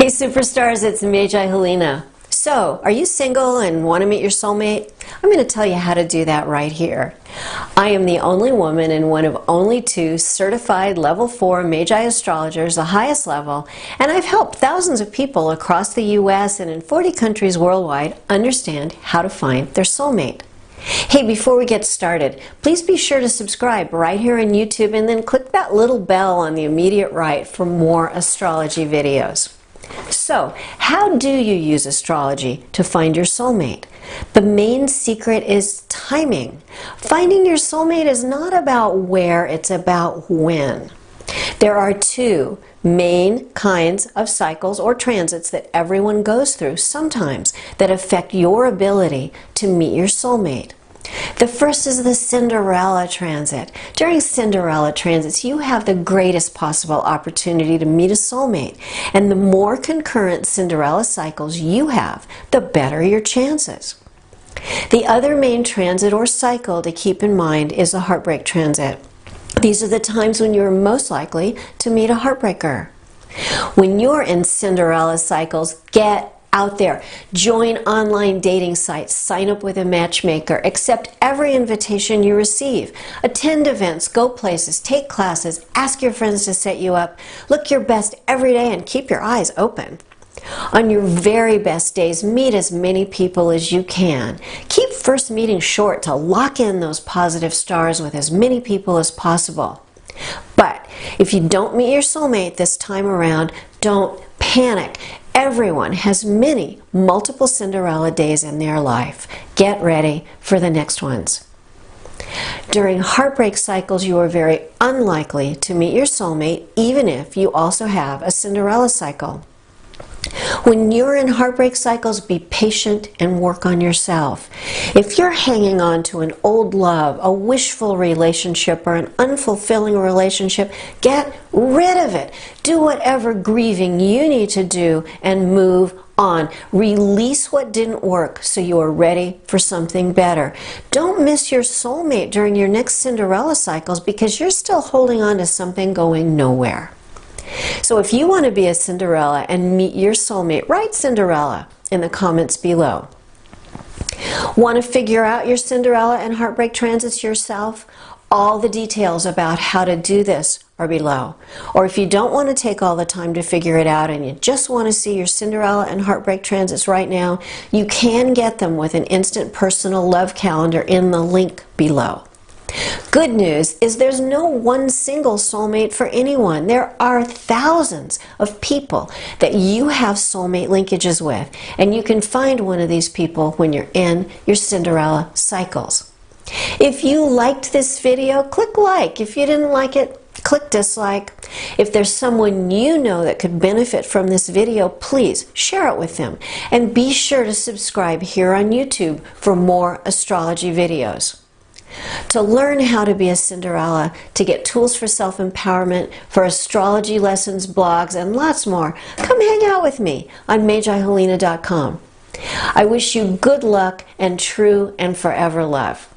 Hey superstars, it's Magi Helena. So, are you single and want to meet your soulmate? I'm going to tell you how to do that right here. I am the only woman and one of only two certified level 4 Magi astrologers, the highest level, and I've helped thousands of people across the US and in 40 countries worldwide understand how to find their soulmate. Hey, before we get started, please be sure to subscribe right here on YouTube and then click that little bell on the immediate right for more astrology videos. So, how do you use astrology to find your soulmate? The main secret is timing. Finding your soulmate is not about where, it's about when. There are two main kinds of cycles or transits that everyone goes through sometimes that affect your ability to meet your soulmate. The first is the Cinderella transit. During Cinderella transits, you have the greatest possible opportunity to meet a soulmate. And the more concurrent Cinderella cycles you have, the better your chances. The other main transit or cycle to keep in mind is the Heartbreak transit. These are the times when you're most likely to meet a heartbreaker. When you're in Cinderella cycles, get out there. Join online dating sites, sign up with a matchmaker, accept every invitation you receive, attend events, go places, take classes, ask your friends to set you up, look your best every day and keep your eyes open. On your very best days, meet as many people as you can. Keep first meetings short to lock in those positive stars with as many people as possible. But if you don't meet your soulmate this time around, don't panic. Everyone has multiple Cinderella days in their life. Get ready for the next ones. During heartbreak cycles, you are very unlikely to meet your soulmate, even if you also have a Cinderella cycle. When you're in heartbreak cycles, be patient and work on yourself. If you're hanging on to an old love, a wishful relationship, or an unfulfilling relationship, get rid of it. Do whatever grieving you need to do and move on. Release what didn't work so you are ready for something better. Don't miss your soulmate during your next Cinderella cycles because you're still holding on to something going nowhere. So if you want to be a Cinderella and meet your soulmate, write Cinderella in the comments below. Want to figure out your Cinderella and heartbreak transits yourself? All the details about how to do this are below. Or if you don't want to take all the time to figure it out and you just want to see your Cinderella and heartbreak transits right now, you can get them with an instant personal love calendar in the link below. Good news is there's no one single soulmate for anyone. There are thousands of people that you have soulmate linkages with, and you can find one of these people when you're in your Cinderella cycles. If you liked this video, click like. If you didn't like it, click dislike. If there's someone you know that could benefit from this video, please share it with them. And be sure to subscribe here on YouTube for more astrology videos. To learn how to be a Cinderella, to get tools for self-empowerment, for astrology lessons, blogs, and lots more, come hang out with me on MagiHelena.com. I wish you good luck and true and forever love.